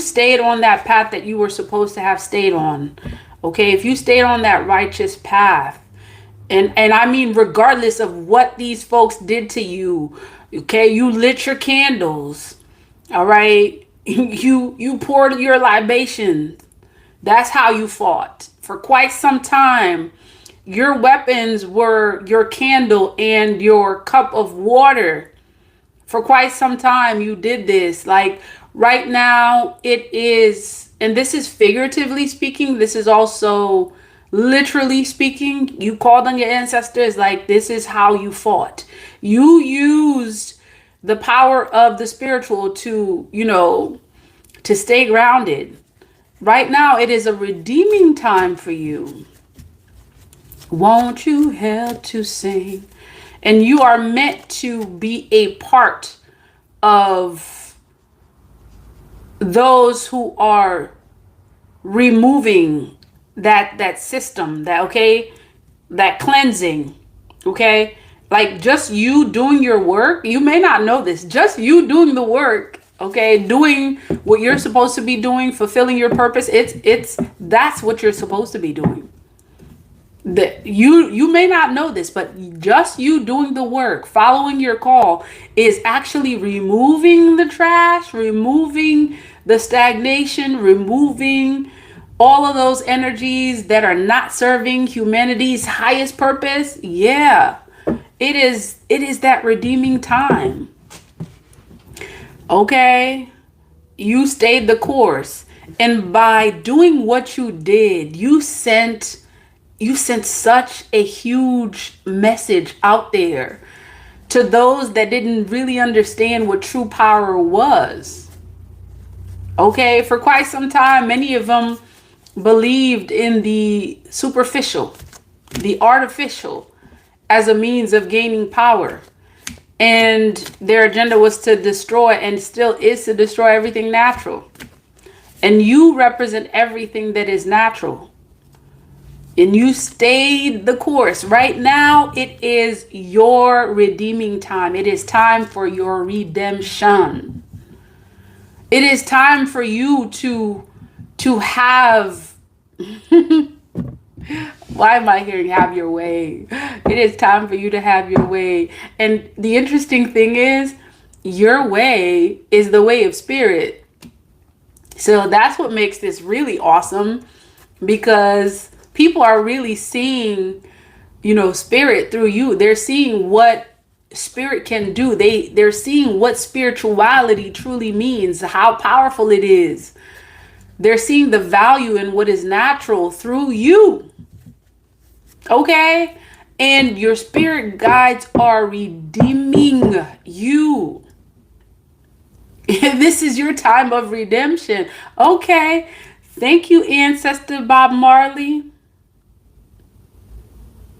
stayed on that path that you were supposed to have stayed on, okay, if you stayed on that righteous path, and I mean regardless of what these folks did to you, okay, you lit your candles, all right, you poured your libations. That's how you fought for quite some time. Your weapons were your candle and your cup of water. For quite some time you did this. Like right now it is, and this is figuratively speaking, this is also literally speaking. You called on your ancestors, like this is how you fought. You used the power of the spiritual to, to stay grounded. Right now it is a redeeming time for you. Won't you help to sing? And you are meant to be a part of those who are removing that system, that cleansing, okay? Like just you doing your work, you may not know this, just you doing the work, okay, doing what you're supposed to be doing, fulfilling your purpose, that's what you're supposed to be doing. That you may not know this, but just you doing the work, following your call, is actually removing the trash, removing the stagnation, removing all of those energies that are not serving humanity's highest purpose. Yeah, it is that redeeming time. Okay, you stayed the course, and by doing what you did, you sent such a huge message out there to those that didn't really understand what true power was. Okay, for quite some time, many of them believed in the superficial, the artificial, as a means of gaining power. And their agenda was to destroy, and still is to destroy, everything natural. And you represent everything that is natural. And you stayed the course. Right now, it is your redeeming time. It is time for your redemption. It is time for you to have... Why am I hearing have your way? It is time for you to have your way. And the interesting thing is, your way is the way of spirit. So that's what makes this really awesome, because people are really seeing, spirit through you. They're seeing what spirit can do. They're seeing what spirituality truly means, how powerful it is. They're seeing the value in what is natural through you. Okay? And your spirit guides are redeeming you. This is your time of redemption. Okay. Thank you, Ancestor Bob Marley.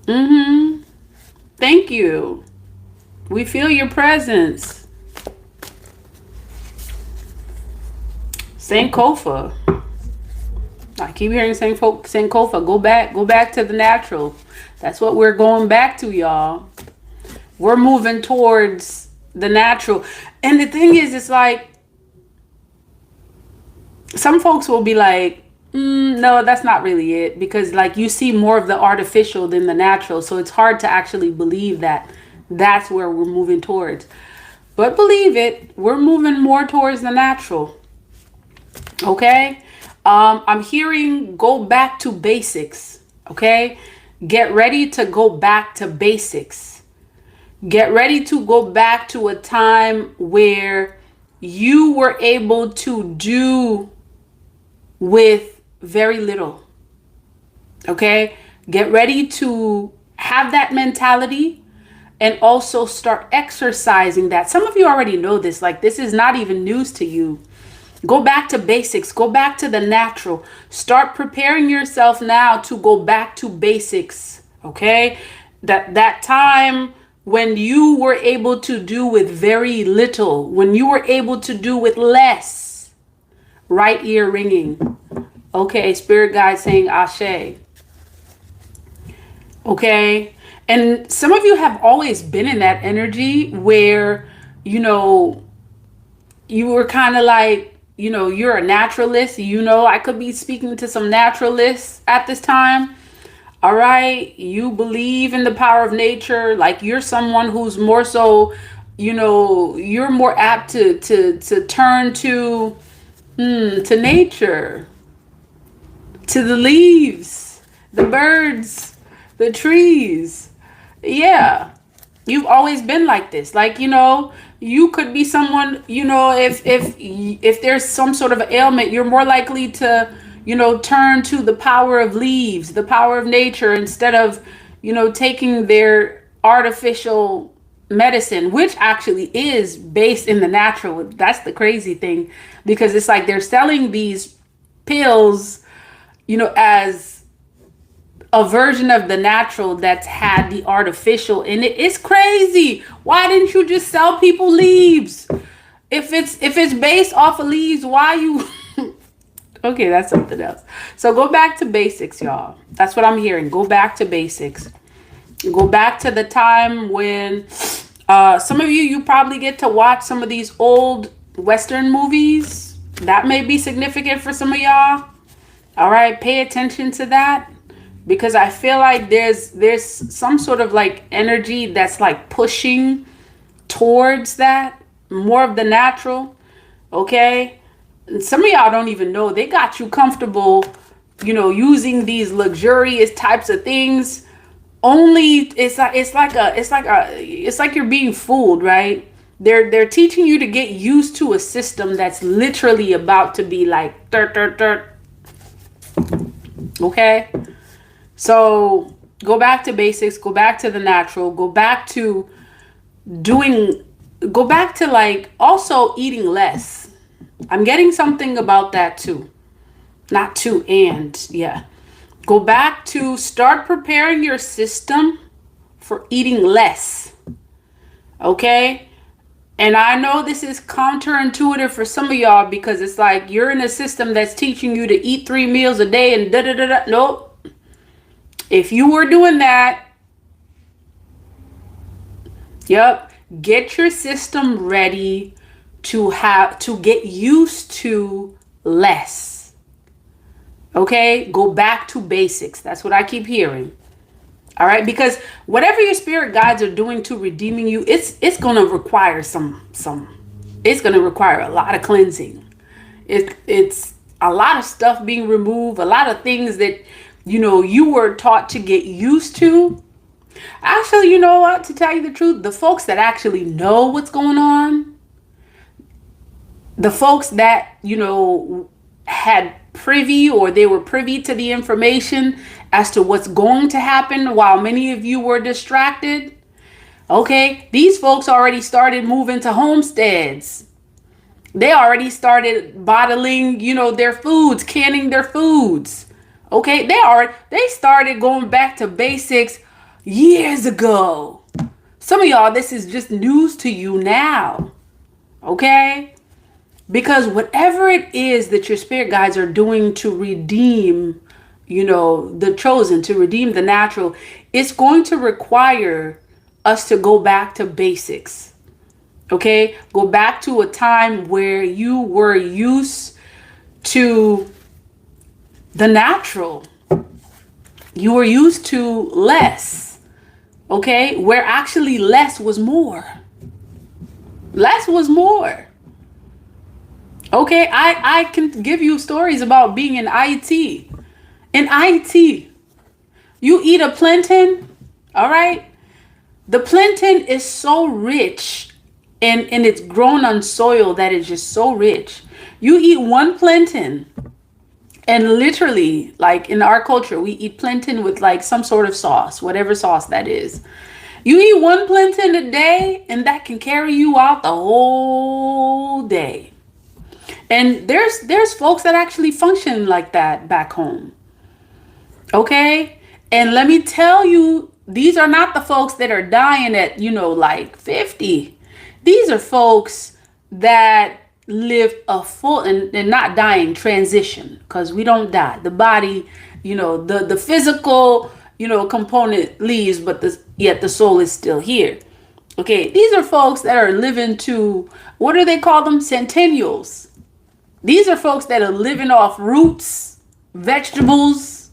Thank you. We feel your presence. Sankofa. I keep hearing Sankofa. Go back to the natural. That's what we're going back to, y'all. We're moving towards the natural. And the thing is, it's like, some folks will be like, no, that's not really it, because like you see more of the artificial than the natural, so it's hard to actually believe that that's where we're moving towards. But believe it, we're moving more towards the natural. Okay, I'm hearing go back to basics. Okay, get ready to go back to basics. Get ready to go back to a time where you were able to do with very little. Okay, get ready to have that mentality and also start exercising that. Some of you already know this, like this is not even news to you. Go back to basics, go back to the natural. Start preparing yourself now to go back to basics. Okay, that time when you were able to do with very little, when you were able to do with less. Right ear ringing. Okay, spirit guide saying Ashe. Okay, and some of you have always been in that energy where, you were kind of like, you're a naturalist. I could be speaking to some naturalists at this time. All right. You believe in the power of nature. Like you're someone who's more so, you're more apt to turn to nature, to the leaves, the birds, the trees. Yeah. You've always been like this. Like, you could be someone, if there's some sort of ailment, you're more likely to, turn to the power of leaves, the power of nature instead of, taking their artificial medicine, which actually is based in the natural. That's the crazy thing, because it's like they're selling these pills, as a version of the natural that's had the artificial in it. It's crazy. Why didn't you just sell people leaves? If it's based off of leaves, why you okay, that's something else. So go back to basics, y'all. That's what I'm hearing. Go back to basics. Go back to the time when some of you probably get to watch some of these old Western movies. That may be significant for some of y'all. All right, pay attention to that, because I feel like there's some sort of like energy that's like pushing towards that, more of the natural. Okay, and some of y'all don't even know they got you comfortable, using these luxurious types of things. Only it's like you're being fooled, right? They're teaching you to get used to a system that's literally about to be like dirt, dirt, dirt. Okay. So go back to basics, go back to the natural, go back to like also eating less. I'm getting something about that too. Not to, and yeah. Go back to start preparing your system for eating less. Okay? And I know this is counterintuitive for some of y'all, because it's like you're in a system that's teaching you to eat 3 meals a day and da da da da. Nope. If you were doing that, yep, get your system ready to get used to less. Okay? Go back to basics. That's what I keep hearing. All right, because whatever your spirit guides are doing to redeeming you, it's going to require it's going to require a lot of cleansing. It's a lot of stuff being removed, a lot of things that you were taught to get used to. Actually, you know what, to tell you the truth, the folks that actually know what's going on, the folks that had privy, or they were privy to the information as to what's going to happen while many of you were distracted. Okay, these folks already started moving to homesteads. They already started bottling, their foods, canning their foods. Okay, they started going back to basics years ago. Some of y'all, this is just news to you now. Okay? Because whatever it is that your spirit guides are doing to redeem, the chosen, to redeem the natural, it's going to require us to go back to basics. Okay? Go back to a time where you were used to the natural. You were used to less. Okay? Where actually less was more. Less was more. Okay, I can give you stories about being in IT. In IT, you eat a plantain, all right? The plantain is so rich, and it's grown on soil that is just so rich. You eat one plantain, and literally, like in our culture, we eat plantain with like some sort of sauce, whatever sauce that is. You eat one plantain a day, and that can carry you out the whole day. And there's folks that actually function like that back home. Okay? And let me tell you, these are not the folks that are dying at, like 50. These are folks that live a full and not dying transition, because we don't die. The body, the physical, component leaves, but yet the soul is still here. Okay? These are folks that are living to, what do they call them? Centennials. These are folks that are living off roots, vegetables.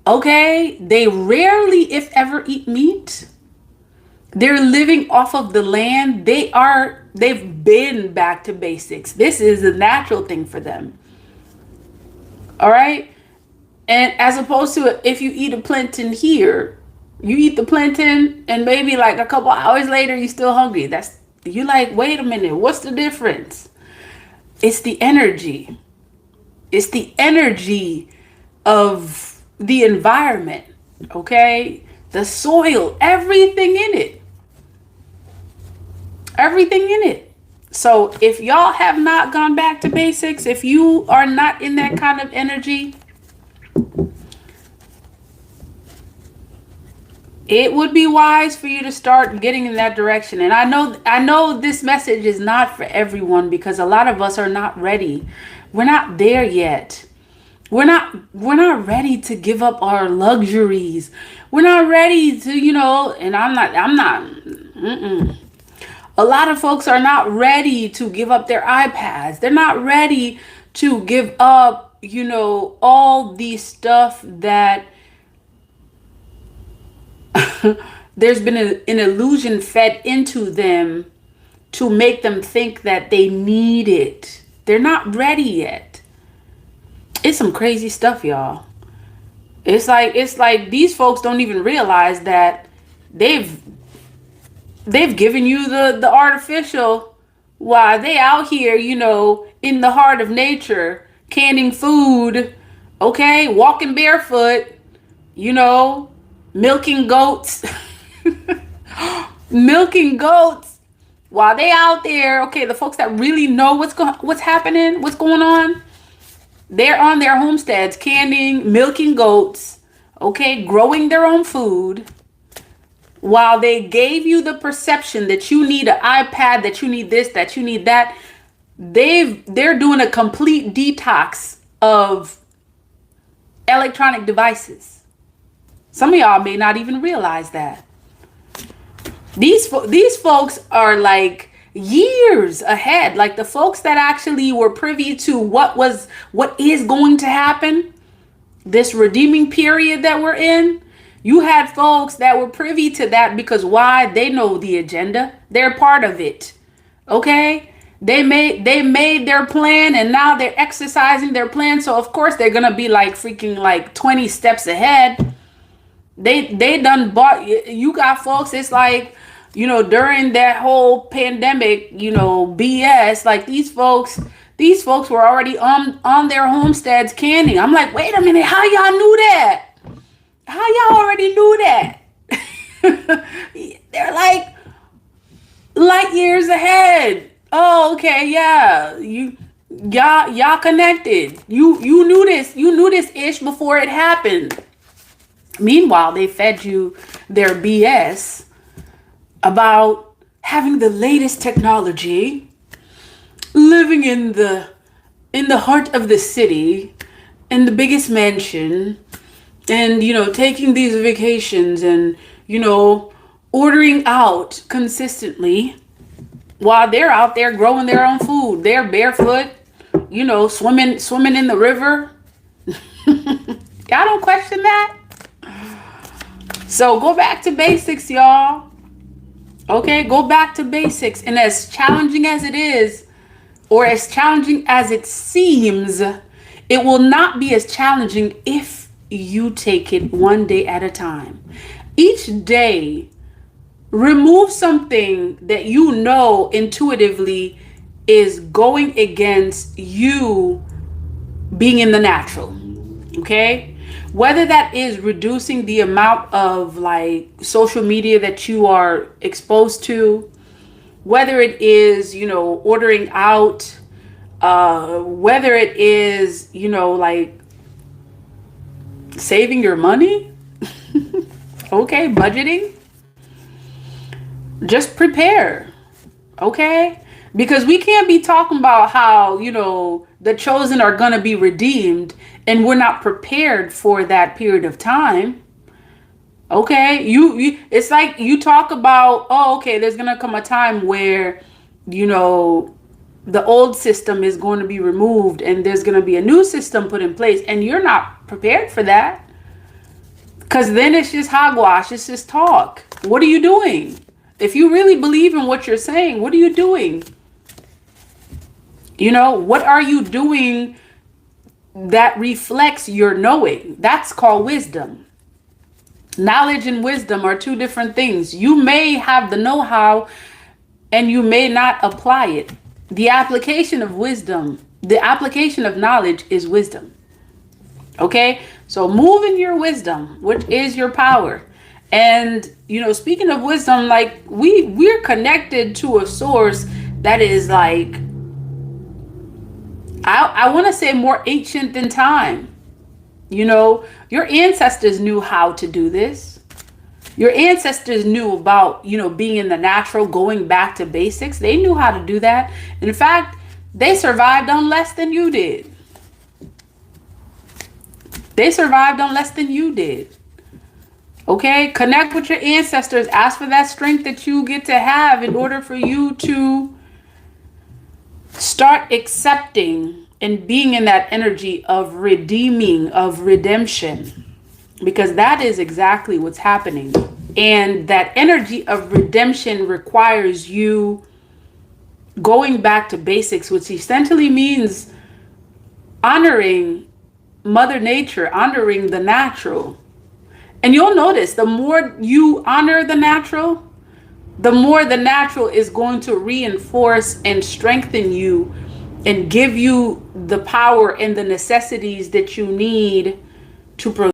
Okay, they rarely, if ever, eat meat. They're living off of the land. They've been back to basics. This is a natural thing for them. All right. And as opposed to if you eat a plantain here, you eat the plantain and maybe like a couple hours later, you're still hungry. You like, wait a minute, what's the difference? It's the energy. It's the energy of the environment. Okay. The soil, everything in it. Everything in it. So if y'all have not gone back to basics, if you are not in that kind of energy, it would be wise for you to start getting in that direction. And I know this message is not for everyone because a lot of us are not ready. We're not there yet. We're not ready to give up our luxuries. We're not ready to, and I'm not. A lot of folks are not ready to give up their iPads. They're not ready to give up, all the stuff that there's been an illusion fed into them to make them think that they need it. They're not ready yet. It's some crazy stuff, y'all. It's like these folks don't even realize that they've given you the artificial while they out here, in the heart of nature, canning food, okay, walking barefoot, milking goats, milking goats while they out there. Okay, the folks that really know what's happening, what's going on, they're on their homesteads, canning, milking goats, okay, growing their own food. While they gave you the perception that you need an iPad, that you need this, that you need that, they're doing a complete detox of electronic devices. Some of y'all may not even realize that. These folks are like years ahead. Like the folks that actually were privy to what is going to happen, this redeeming period that we're in. You had folks that were privy to that because why? They know the agenda. They're part of it. Okay? They made their plan and now they're exercising their plan. So of course they're going to be like freaking like 20 steps ahead. They done bought, you got folks, it's like, during that whole pandemic, BS, like these folks were already on their homesteads canning. I'm like, wait a minute, how y'all knew that? How y'all already knew that? They're like light years ahead. Oh, okay, yeah. Y'all connected. You knew this. You knew this ish before it happened. Meanwhile, they fed you their BS about having the latest technology, living in the heart of the city, in the biggest mansion, and taking these vacations and ordering out consistently while they're out there growing their own food. They're barefoot, swimming in the river. Y'all don't question that. So go back to basics, y'all. Okay, go back to basics. And as challenging as it is, or as challenging as it seems, it will not be as challenging if you take it one day at a time. Each day, remove something that intuitively is going against you being in the natural. Okay? Whether that is reducing the amount of like social media that you are exposed to, whether it is, ordering out, whether it is, like saving your money, okay, budgeting, just prepare, okay? Because we can't be talking about how, the chosen are going to be redeemed and we're not prepared for that period of time. Okay, you it's like you talk about, oh, okay, there's going to come a time where, the old system is going to be removed and there's going to be a new system put in place, and you're not prepared for that, because then it's just hogwash, it's just talk. What are you doing? If you really believe in what you're saying, what are you doing? You know, what are you doing that reflects your knowing? That's called wisdom. Knowledge and wisdom are two different things. You may have the know-how and you may not apply it. The application of wisdom, the application of knowledge is wisdom. Okay? So move in your wisdom, which is your power. And, you know, speaking of wisdom, like we're connected to a source that is like, I want to say more ancient than time. You know, your ancestors knew how to do this. Your ancestors knew about, you know, being in the natural, going back to basics. They knew how to do that. In fact, they survived on less than you did. They survived on less than you did. Okay? Connect with your ancestors. Ask for that strength that you get to have in order for you to start accepting and being in that energy of redeeming, of redemption, because that is exactly what's happening. And that energy of redemption requires you going back to basics, which essentially means honoring Mother Nature, honoring the natural. And you'll notice the more you honor the natural, the more the natural is going to reinforce and strengthen you and give you the power and the necessities that you need to